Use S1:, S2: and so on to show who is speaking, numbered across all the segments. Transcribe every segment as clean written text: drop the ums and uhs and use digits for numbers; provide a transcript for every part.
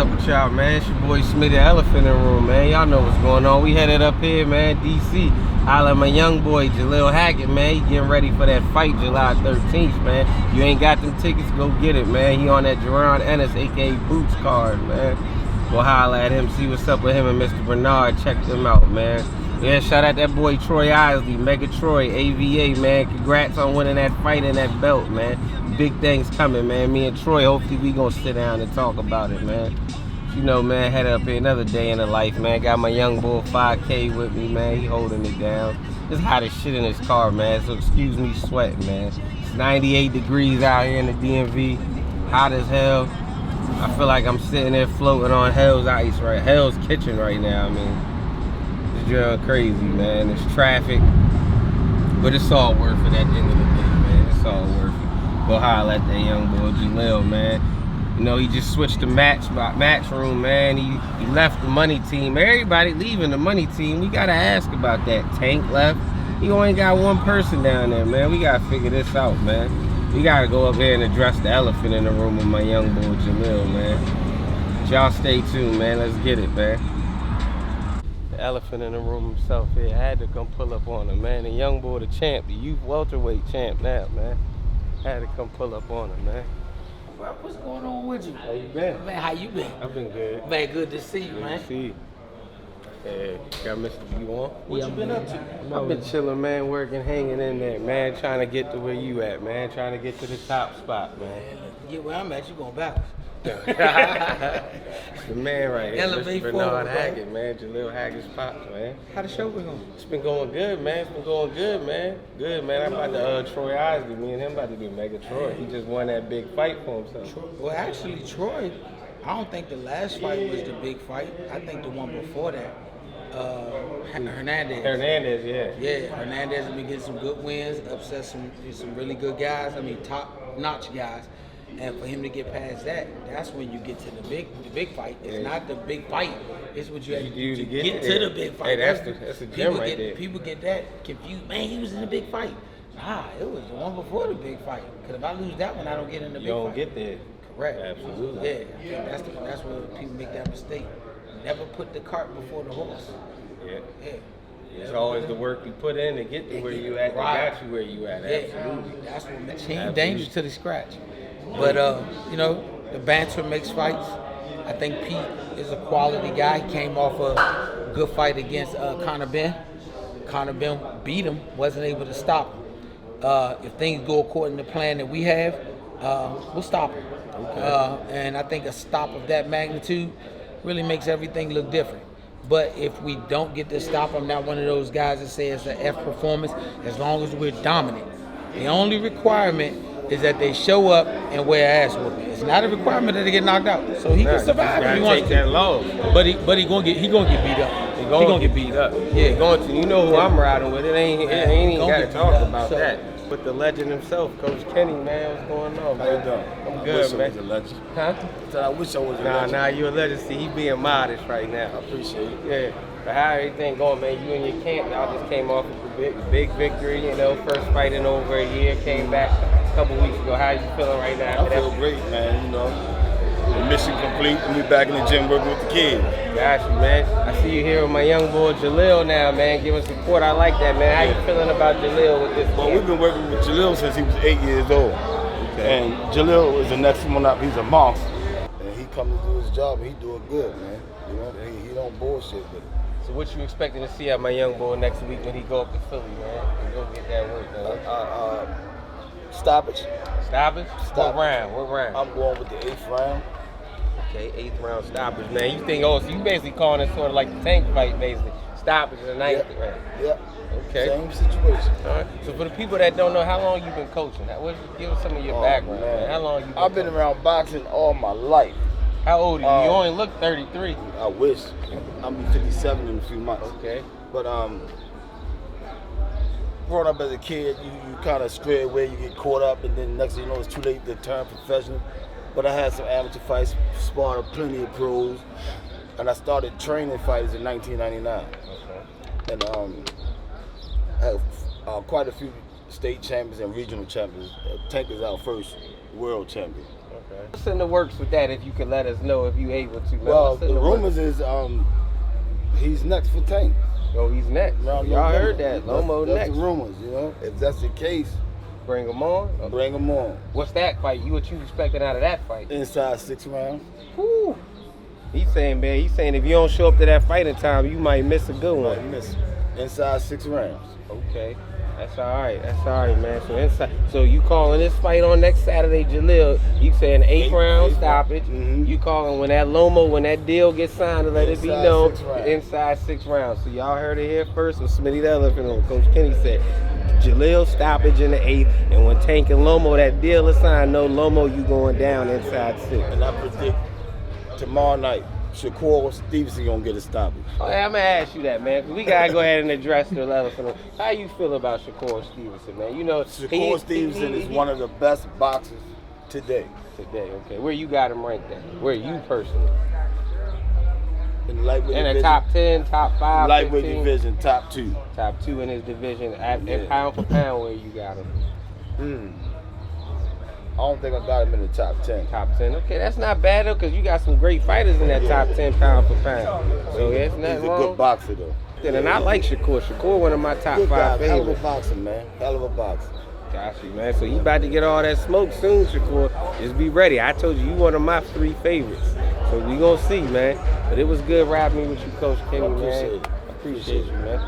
S1: up with y'all, man? It's your boy Smitty, the elephant in the room, man. Y'all know what's going on. We headed up here, man, DC. Holla at my young boy, Jalil Hackett, man. He getting ready for that fight July 13th, man. You ain't got them tickets, go get it, man. He on that Jaron Ennis, a.k.a. Boots card, man. Go holla at him, see what's up with him and MR.Bernard. Check them out, man. Yeah, shout out that boy Troy Isley, Mega Troy, AVA, man. Congrats on winning that fight and that belt, man. Big things coming, man. Me and Troy, hopefully we gonna sit down and talk about it, man. You know, man, head up here another day in the life, man. Got my young boy 5K with me, man. He holding it down. It's hot as shit in this car, man, so excuse me sweating, man. It's 98 degrees out here in the DMV. Hot as hell. I feel like I'm sitting there floating on Hell's Ice, right? Hell's Kitchen right now, I mean. It's just crazy, man. It's traffic. But it's all worth it at the end of the day, man. It's all worth it. Go holler at that young boy Jalil, man. You know, he just switched the match room, man. He left the money team. Everybody leaving the money team. We gotta ask about that. Tank left. He only got one person down there, man. We gotta figure this out, man. We gotta go up here and address the elephant in the room with my young boy Jalil, man. Y'all stay tuned, man. Let's get it, man. The elephant in the room himself here. I had to come pull up on him, man. The young boy, the champ, the youth welterweight champ now, man. I had to come pull up on him, man.
S2: Bro, what's going on with you?
S1: How you been?
S2: Man, how you been?
S1: I've been good.
S2: Man, good to see you, man.
S1: Good to see you. Yeah, got Mr. You on?
S2: What you been up to?
S1: I've been chilling, man, working, hanging in there, man, trying to get to where you at, man, trying to get to the top spot, man.
S2: Get where I'm at, you going backwards.
S1: The man right here, MR.Bernard Hackett, man, Jalil Hackett's pops, man.
S2: How the show been going?
S1: It's been going good, man. It's been going good, man. Good, man. I'm about to Troy Isley. Me and him about to do Mega Troy. He just won that big fight for himself.
S2: Well, actually, Troy, I don't think the last fight was the big fight. I think the one before that, Hernandez.
S1: Hernandez, yeah.
S2: Yeah, Hernandez has been getting some good wins, upset some really good guys. I mean, top-notch guys. And for him to get past that, that's when you get to the big fight. It's not the big fight. It's what you have to do to get to the big fight.
S1: Hey, that's the gem right there.
S2: People get that confused. Man, he was in the big fight. Nah, it was the one before the big fight. Because if I lose that one, I don't get in the big fight.
S1: You don't get there.
S2: Correct.
S1: Absolutely.
S2: Yeah, that's where people make that mistake. Never put the cart before the horse.
S1: Yeah.
S2: Yeah.
S1: It's always the work you put in to get to where you at.
S2: Right.
S1: Got you where you at.
S2: Yeah.
S1: Absolutely.
S2: That's what makes him dangerous to the scratch. But, you know, the banter makes fights. I think Pete is a quality guy. He came off a good fight against Conor Ben. Conor Ben beat him, wasn't able to stop him. If things go according to the plan that we have, we'll stop him. Okay. And I think a stop of that magnitude really makes everything look different. But if we don't get to stop, I'm not one of those guys that say it's an F performance as long as we're dominant. The only requirement is that they show up and wear ass whooping. It's not a requirement that they get knocked out. So he can survive if he wants to.
S1: That loss.
S2: But he gonna get beat up.
S1: He gonna get beat up. Yeah, he going to. You know who I'm riding with. It ain't even got to talk about that. But the legend himself, Coach Kenny, man, what's going on, man?
S3: How you doing?
S1: I'm good, man.
S3: I wish I was a legend.
S1: Huh?
S3: I wish I was a legend.
S1: Nah, you a legend. See, he being modest right now.
S3: I appreciate it.
S1: Yeah. But how everything going, man? You and your camp, y'all just came off with a big victory, you know, first fight in over a year, came back a couple weeks ago. How you feeling right now?
S3: I feel great, man, you know. The mission complete, and we back in the gym working with the kids.
S1: Got you, man. I see you here with my young boy Jalil now, man. Giving support. I like that, man. How you feeling about Jalil with this?
S3: Well, we've been working with Jalil since he was 8 years old. Okay. And Jalil is the next one up. He's a monster. And he come to do his job, and he do it good, man. You know, he don't bullshit with it.
S1: So what you expecting to see out my young boy next week when he go up to Philly, man? And go get that work done?
S3: Stoppage.
S1: Stoppage? What round?
S3: I'm going with the 8th round.
S1: Okay, 8th round stoppage, man. You think, so you basically calling it sort of like the tank fight, basically. Stoppage in the 9th round.
S3: Yep.
S1: Okay.
S3: Same situation.
S1: All right. So for the people that don't know, how long you been coaching? Give us some of your background, man. How long you been
S3: I've been around boxing all my life.
S1: How old are you? You only look 33.
S3: I wish. I'm 57 in a few months.
S1: Okay.
S3: But growing up as a kid, you kind of stray away, you get caught up, and then next thing you know, it's too late to turn professional. But I had some amateur fights, sparred plenty of pros, and I started training fighters in 1999. Okay. And I had quite a few state champions and regional champions. Tank is our first world champion.
S1: What's in the works with that? If you could let us know, if you able to. Man.
S3: Well, the rumors is he's next for Tank.
S1: Oh, he's next. Y'all heard that? Lomo
S3: that's
S1: next.
S3: the rumors, you know. If that's the case,
S1: bring him on.
S3: Bring him on.
S1: What's that fight? What you expecting out of that fight?
S3: Inside 6 rounds.
S1: Woo. He's saying, man. He's saying if you don't show up to that fight in time, you might miss a good one.
S3: Miss inside 6 rounds.
S1: Okay. That's all right. That's all right, man. So you calling this fight on next Saturday, Jalil? You saying 8 round stoppage?
S3: Mm-hmm.
S1: You calling when that deal gets signed to let it be known inside 6 rounds. So y'all heard it here first with Smitty the Elephant on. Coach Kenny said Jalil stoppage in the 8th, and when Tank and Lomo that deal is signed, no Lomo, you going down inside 6.
S3: And I predict tomorrow night, Shakur Stevenson gonna get a stoppage.
S1: Oh, yeah, I'm gonna ask you that, man. Cause we gotta go ahead and address the elephant. How you feel about Shakur Stevenson, man? You know,
S3: Shakur Stevenson is one of the best boxers today.
S1: Okay. Where you got him ranked at? Where you personally?
S3: In the lightweight division.
S1: In the top 10, top 5,
S3: lightweight
S1: 15?
S3: division, top 2.
S1: Top 2 in his division. And pound for pound, where you got him?
S3: I don't think I got him in the top 10.
S1: Top 10. Okay, that's not bad though, because you got some great fighters in that top 10 pound for pound. So yeah, it's nothing wrong.
S3: He's a good boxer though.
S1: And I like Shakur. Shakur, one of my top 5 favorites.
S3: Hell of a boxer, man. Hell of a boxer.
S1: Got you, man. So you about to get all that smoke soon, Shakur. Just be ready. I told you one of my 3 favorites. So we gonna see, man. But it was good rapping with you, Coach Kenny, man. I appreciate you, man.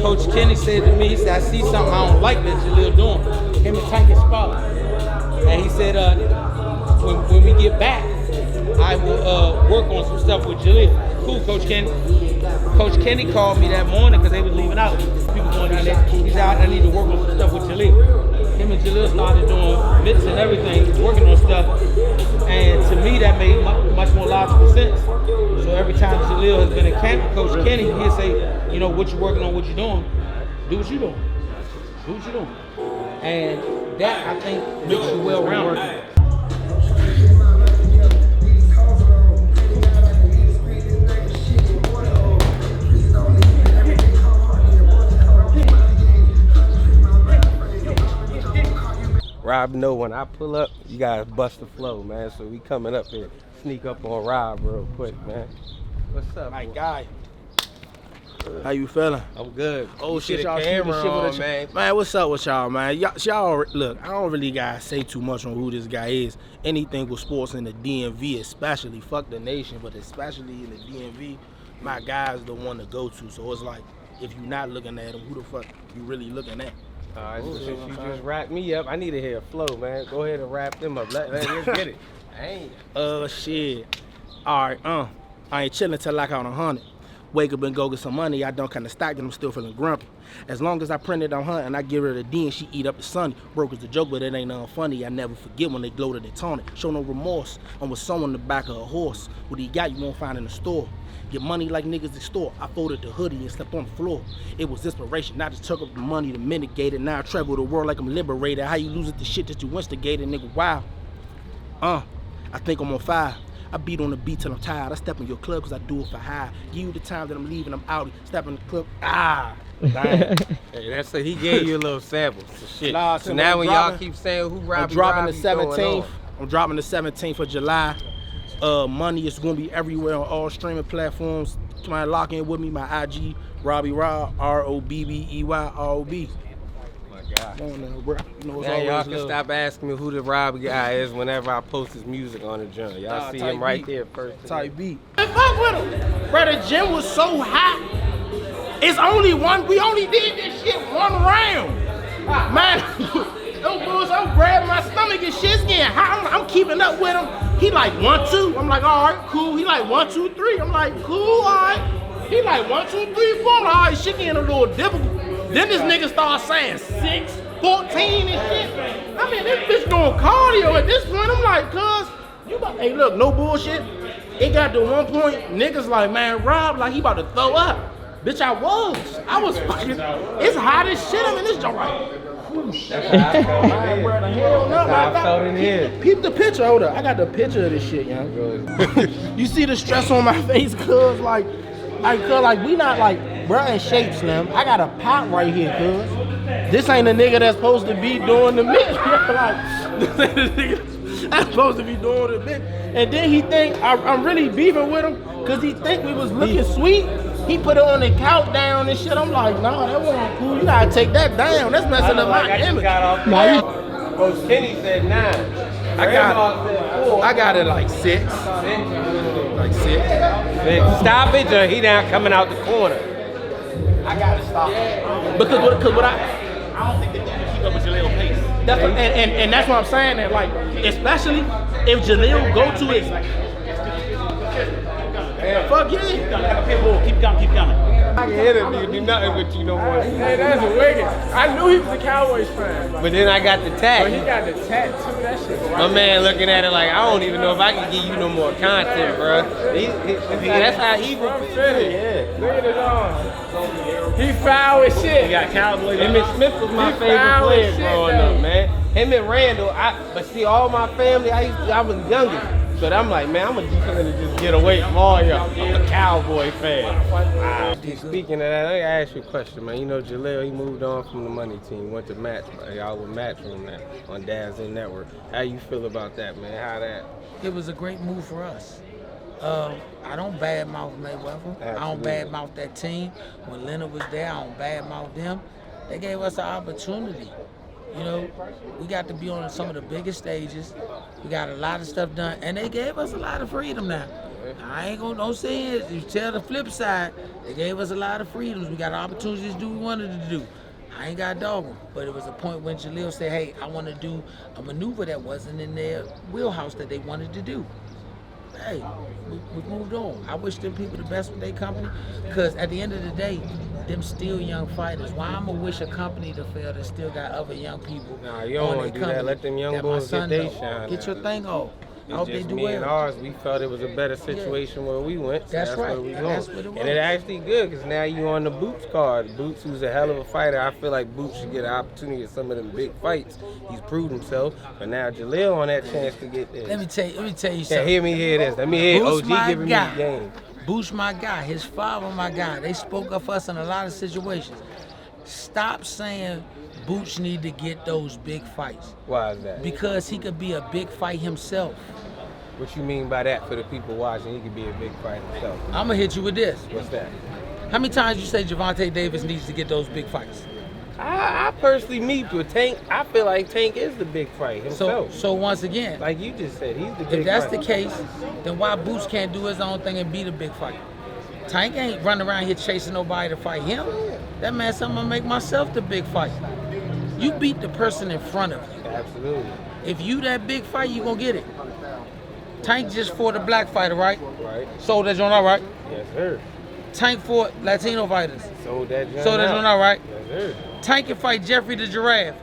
S2: Coach Kenny said to me, he said, I see something I don't like that Jalil doing. Him and Tank is spot. And he said, when we get back, I will work on some stuff with Jalil. Cool, Coach Kenny. Coach Kenny called me that morning because they was leaving out. People going down there. He said, I need to work on some stuff with Jalil. Him and Jalil started doing mitts and everything, working on stuff. And to me, that made much more logical sense. So every time Jalil has been in camp with Coach Kenny, he'll say, you know, what you working on, what you doing, do what you doing. Do what you doing. And that, I think, makes you well-rounded.
S1: Rob, know when I pull up, you gotta bust the flow, man. So we coming up here, sneak up on Rob real quick, man. What's up,
S4: my guy? How you feeling?
S1: I'm good.
S4: Oh shit,
S1: y'all
S4: camera
S1: on, man.
S4: Man, what's up with y'all, man? Y'all, look, I don't really gotta say too much on who this guy is. Anything with sports in the DMV, especially, fuck the nation, but especially in the DMV, my guy's the one to go to. So it's like, if you're not looking at him, who the fuck you really looking at?
S1: All right, since you just wrap me up, I need to hear a flow, man. Go ahead and wrap them up. Let's get it.
S4: Shit. All right, I ain't chilling till I count 100. Wake up and go get some money. I don't kind of stack, then I'm still feeling grumpy. As long as I printed on her and I give her the D and she eat up the Sunday. Broke is the joke, but it ain't nothing funny. I never forget when they gloated and taunted. Show no remorse. I'm with someone in the back of a horse. What he got, you won't find in the store. Get money like niggas in store. I folded the hoodie and slept on the floor. It was inspiration. I just took up the money to mitigate it. Now I travel the world like I'm liberated. How you lose it, the shit that you instigated, nigga, wow. I think I'm on fire. I beat on the beat till I'm tired. I step in your club cause I do it for high. Give you the time that I'm leaving, I'm out. Step in the club,
S1: Damn. Hey, that's it. He gave you a little sample. Shit.
S4: Nah,
S1: so now when y'all keep saying who Robbie,
S4: I'm dropping
S1: Robbie
S4: the 17th. I'm dropping the 17th of July. Money is gonna be everywhere on all streaming platforms. Come on, lock in with me. My IG, Robbie Rob, ROBBEY ROB.
S1: God.
S4: Come on now, bro. You know, it's
S1: now
S4: always
S1: y'all can
S4: love.
S1: stop asking me who the Robbie guy is whenever I post his music on the joint. Y'all see him right there first.
S4: Type beat. Fuck with him. Bro, the gym was so hot. It's only one. We only did this shit one round. Man, them bulls, I'm grabbing my stomach and shit's getting hot. I'm keeping up with him. He like 1, 2. I'm like, all right, cool. He like 1, 2, 3. I'm like, cool, all right. He like 1, 2, 3, 4. All right, shit getting a little difficult. Then this nigga start saying 6, 14 and shit. I mean, this bitch doing cardio at this point. I'm like, cuz, you about, hey, look, no bullshit. It got to one point, niggas like, man, Rob, like he about to throw up. Bitch, I was fucking, it's hot as shit. I mean, this joint right.
S1: That's how I felt in here. That's how I felt in here.
S4: Peep the picture. Hold up. I got the picture of this shit, young. You see the stress on my face, cuz like we not like, bruh, in shape, Slim. I got a pot right here, cuz. This ain't a nigga that's supposed to be doing the mix. Like, this ain't a nigga that's supposed to be doing the mix. And then he think I'm really beefing with him because he think we was looking sweet. He put it on the countdown and shit. I'm like, nah, that wasn't cool. You gotta take that down. That's messing up my image.
S1: Coach Kenny said 9.
S4: I got it like 6. Like 6.
S1: Stoppage or he not coming out the corner?
S4: I gotta stop. Because what I don't think that you can keep up with Jalil's pace. And that's what I'm saying. That like, especially if Jalil go to his fuck yeah. Keep coming.
S1: I can hit him, you do nothing with you no more.
S5: Hey, that's wicked. I knew he was a Cowboys fan.
S1: But then I got the
S5: But
S1: tag.
S5: he got the tattoo. That shit.
S1: My man looking at it like, I don't even know if I can give you no more content, bro. That's how he was. Yeah.
S5: Look at his arm. He foul as shit.
S1: He got Cowboys. Emmitt Smith was my favorite player growing up, man. Him and Randall, but see, all my family, I was youngest. So I'm like, man, I'm gonna just get away from all y'all. I'm a Cowboy fan. Speaking of that, let me ask you a question, man. You know, Jalil, he moved on from the money team, went to Match. Y'all were Matchroom now on Dad's In Network. How you feel about that, man? How that?
S2: It was a great move for us. I don't badmouth Mayweather.
S1: Absolutely.
S2: I don't badmouth that team. When Leonard was there, I don't badmouth them. They gave us an opportunity. You know, we got to be on some of the biggest stages. We got a lot of stuff done, and they gave us a lot of freedom now. I ain't gonna don't say it. You tell the flip side, they gave us a lot of freedoms. We got opportunities to do what we wanted to do. I ain't got dog them, but it was a point when Jalil said, "Hey, I want to do a maneuver that wasn't in their wheelhouse that they wanted to do." Hey, we moved on. I wish them people the best with their company, because at the end of the day, them still young fighters. Why I'ma wish a company to fail that still got other young people?
S1: Nah, you don't want to do that. Let them young boys get their shine.
S2: Get your thing off. I hope they do
S1: me and
S2: well.
S1: ours, we felt it was a better situation where we went. So
S2: That's right.
S1: where we going.
S2: That's what it was.
S1: And it actually good because now you on the Boots card. Boots, who's a hell of a fighter. I feel like Boots should get an opportunity at some of them big fights. He's proved himself. But now Jalil on that chance to get this.
S2: Let me tell you
S1: Yeah,
S2: something.
S1: hear me hear this. Let me hear
S2: Boots
S1: OG
S2: my
S1: giving
S2: guy.
S1: me the game.
S2: Boots my guy. His father my guy. They spoke up for us in a lot of situations. Stop saying Boots need to get those big fights.
S1: Why is that?
S2: Because he could be a big fight himself.
S1: What you mean by that for the people watching? He could be a big fight himself.
S2: I'm gonna hit you with this.
S1: What's that?
S2: How many times you say Gervonta Davis needs to get those big fights?
S1: I personally meet with Tank. I feel like Tank is the big fight himself.
S2: So once again,
S1: Like you just said, he's the big
S2: if that's
S1: fight.
S2: the case, then why Boots can't do his own thing and be the big fight? Tank ain't running around here chasing nobody to fight him. That man said, I'm gonna make myself the big fight. You beat the person in front of you.
S1: Absolutely.
S2: If you that big fight, you gonna get it. Tank just fought a black fighter, right?
S1: Right.
S2: Sold that joint out, right?
S1: Yes, sir.
S2: Tank fought Latino fighters.
S1: Sold that joint
S2: Sold that
S1: out.
S2: joint out, right?
S1: Yes, sir.
S2: Tank can fight Jeffrey the Giraffe.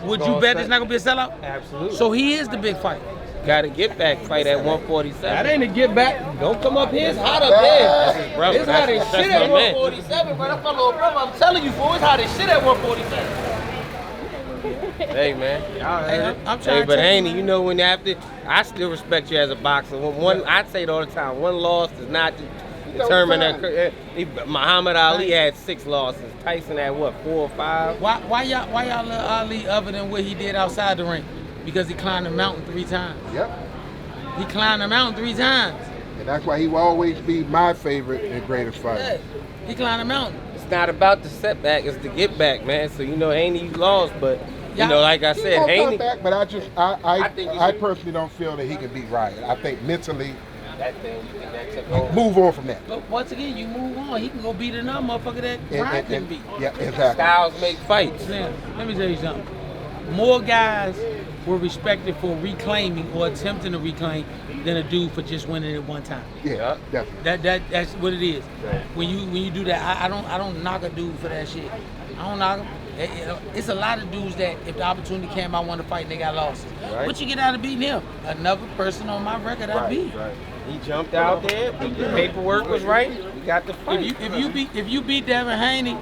S2: Would you
S1: Gonna
S2: bet
S1: say-
S2: it's not gonna be a sellout?
S1: Absolutely.
S2: So he is the big fight.
S1: Got to get back fight at 147.
S4: That ain't a get back.
S1: Don't come up here. It's hot up there. That's his brother.
S2: It's hot as
S1: That's
S2: shit
S1: my
S2: at
S1: man.
S2: 147, bro. That's my little brother. I'm telling you, fool. It's hot as shit at 147.
S1: Hey, man. Y'all
S2: Hey,
S1: heard it.
S2: I'm trying to
S1: but
S2: tell you,
S1: Haney, you know when after, I still respect you as a boxer. I say it all the time. One loss does not determine that. Muhammad Ali had 6 losses. Tyson had what, 4 or 5?
S2: Why y'all love Ali other than what he did outside the ring? Because he climbed the mountain 3 times.
S6: Yep.
S2: He climbed the mountain 3 times.
S6: And that's why he will always be my favorite and greatest fighter.
S2: Yeah. He climbed the mountain.
S1: It's not about the setback, it's the get back, man. So, you know, Haney lost, but, you
S2: Yeah.
S1: know, like I
S6: He
S1: said,
S6: gonna come
S1: Haney.
S6: back, but
S1: I think he
S6: I
S1: should-
S6: personally don't feel that he can beat Ryan. I think mentally,
S1: That thing, you think that took over?
S6: move on from that.
S2: But once again, you move on. He can go beat another motherfucker that Ryan can beat.
S6: Yeah, exactly.
S1: Styles make fights.
S2: Now, let me tell you something. More guys were respected for reclaiming or attempting to reclaim than a dude for just winning it one time.
S6: Yeah, definitely.
S2: That's what it is. When you do that, I don't knock a dude for that shit. I don't knock him. It's a lot of dudes that if the opportunity came, I want to fight and they got lost.
S1: Right.
S2: What you get out of beating him? Another person on my record I beat.
S1: Right. He jumped out there, but the paperwork was right. We got the fight.
S2: If you beat Devin Haney,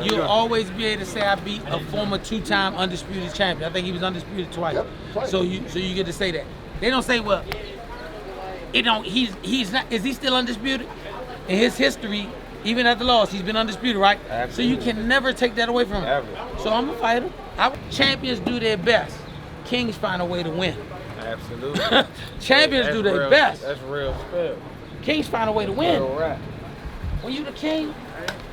S2: you'll always be able to say I beat a former 2-time undisputed champion. I think he was undisputed twice.
S6: Yep.
S2: So you get to say that. They don't say, well, it don't. He's not. Is he still undisputed? In his history, even at the loss, he's been undisputed, right?
S1: Absolutely.
S2: So you can never take that away from him.
S1: Ever.
S2: So I'm a fighter. Champions do their best. Kings find a way to win.
S1: Absolutely.
S2: Champions do their best.
S1: That's real spell.
S2: Kings find a way to win.
S1: Real rap.
S2: When you the king,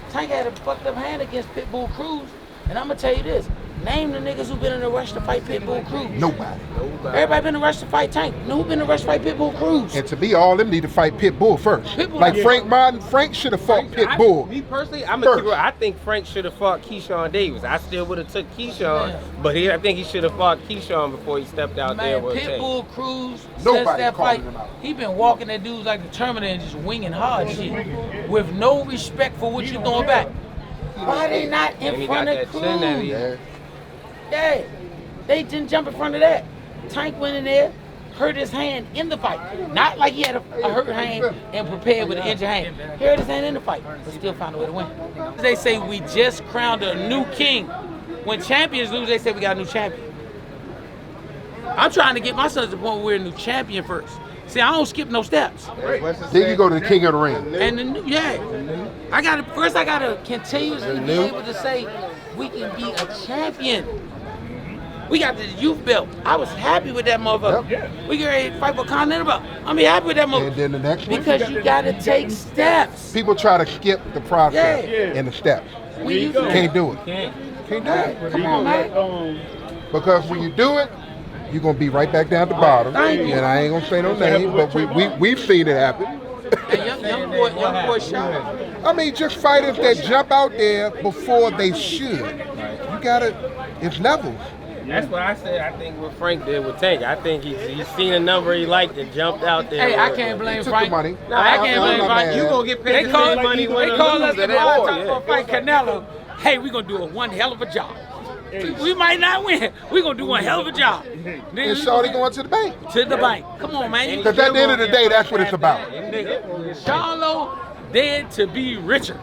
S2: Tank had a fucked up hand against Pitbull Cruz. And I'm gonna tell you this. Name the niggas who been in a rush to fight Pitbull Cruz.
S6: Nobody.
S2: Everybody been in a rush to fight Tank. Who been in a rush to fight Pitbull Cruz?
S6: And to me, all them need to fight Pitbull first.
S2: Pitbull,
S6: Like Frank Martin, Frank should have fought Pitbull.
S1: Me personally, I'm
S6: First.
S1: I think Frank should have fought Keyshawn Davis. I still would have took Keyshawn, but I think he should have fought Keyshawn before he stepped out there
S2: Man,
S1: with Tank.
S2: Pitbull Cruz, since
S6: Nobody
S2: that
S6: calling
S2: fight,
S6: him out.
S2: he been walking that dudes like the Terminator and just winging hard shit with no respect for what you throwing back. Why they not
S1: And
S2: in
S1: he
S2: front
S1: got
S2: of
S1: that chin that he-
S2: Cruz? Yeah, they didn't jump in front of that. Tank went in there, hurt his hand in the fight. Not like he had a hurt hand and prepared with an injured hand. He hurt his hand in the fight, but still found a way to win. They say we just crowned a new king. When champions lose, they say we got a new champion. I'm trying to get myself to the point where we're a new champion first. See, I don't skip no steps.
S6: Then you go to the king of the ring.
S2: And I gotta continuously be able to say we can be a champion. We got the youth belt. I was happy with that motherfucker.
S6: Yep.
S2: We get ready to fight for continental belt. I'm be happy with that motherfucker.
S6: And then the next one.
S2: Because you gotta take steps.
S6: People try to skip the process
S2: Yeah.
S6: and the steps.
S2: When you
S6: Can't do it.
S1: Can't.
S6: Can't do it.
S2: Come on, man.
S6: Because when you do it, you're going to be right back down at the bottom.
S2: Thank you.
S6: And I ain't going to say no name, but we've seen it happen.
S2: And young boy shot.
S6: I mean, just fighters that jump out there before they should. You got to, it's levels.
S1: That's what I said. I think what Frank did with Tank. I think he's seen a number he liked and jumped out there.
S2: Hey, I can't blame
S6: Took the
S2: Frank.
S6: money.
S2: No, I can't
S6: I'm
S2: blame
S6: not
S2: Frank.
S6: mad.
S1: You gonna get paid
S2: They
S1: the
S2: call
S1: same money when
S2: They call us
S1: lose.
S2: the time for fight Canelo. Hey, we gonna do one hell of a job. We might not win. We gonna do one hell of a job.
S6: And Shawty going to the bank.
S2: To the bank. Come on, man.
S6: Because at the end of the day, that's what it's about.
S2: Charlo dared to be richer.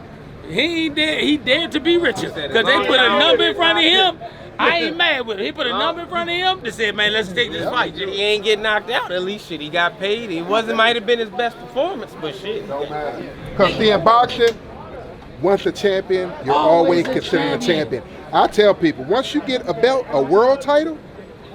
S2: He ain't dead. He dared to be richer. Because they put a number in front of him. I ain't mad with it. He put a number in front of him. They said, man, let's take this fight.
S1: He ain't get knocked out. At least shit, he got paid. It might have been his best performance, but shit.
S6: Because see, in boxing, once a champion, you're always considered a champion. I tell people, once you get a belt, a world title,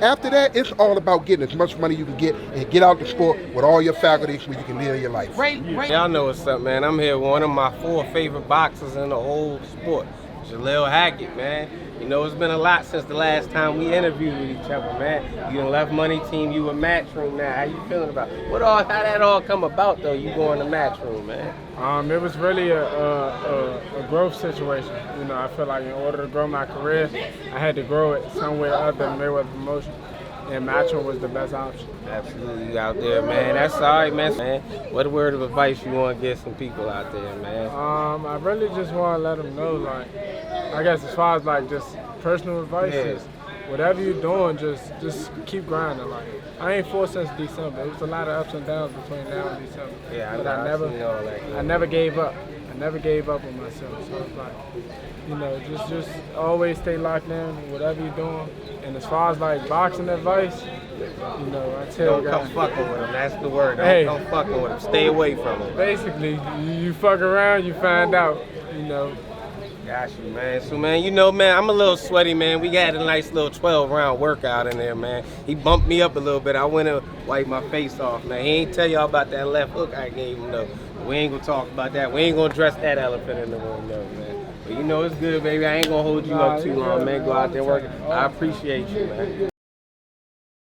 S6: after that, it's all about getting as much money you can get and get out the sport with all your faculties where you can live your life.
S2: Right.
S1: Y'all know what's up, man. I'm here with one of my 4 favorite boxers in the whole sport, Jalil Hackett, man. You know, it's been a lot since the last time we interviewed with each other, man. You done left Money Team, you a Matchroom now. How you feeling about it? How that all come about, though, you going to Matchroom, man?
S5: It was really a growth situation. You know, I feel like in order to grow my career, I had to grow it somewhere other than Mayweather Promotion. And Matchroom was the best option.
S1: Absolutely, you out there, man. That's all right, man. What word of advice you want to give some people out there, man?
S5: I really just want to let them know, like, I guess as far as like just personal advice is, whatever you're doing, just keep grinding. Like, I ain't fought since December. It was a lot of ups and downs between now and December.
S1: Yeah,
S5: but I never gave up. I never gave up on myself. So it's like, you know, just always stay locked in, whatever you're doing. And as far as like boxing advice, you know, I tell
S1: Don't come fucking with him. That's the word.
S5: Hey.
S1: Don't come fucking with him. Stay away from him.
S5: basically, you fuck around, you find out, you know.
S1: Got you, man. So, man, you know, man, I'm a little sweaty, man. We had a nice little 12-round workout in there, man. He bumped me up a little bit. I went to wipe my face off, man. He ain't tell y'all about that left hook I gave him, though. We ain't gonna talk about that. We ain't gonna address that elephant in the room, though, man. But you know, it's good, baby. I ain't gonna hold you up too long, man. Go out there working. I appreciate you, man.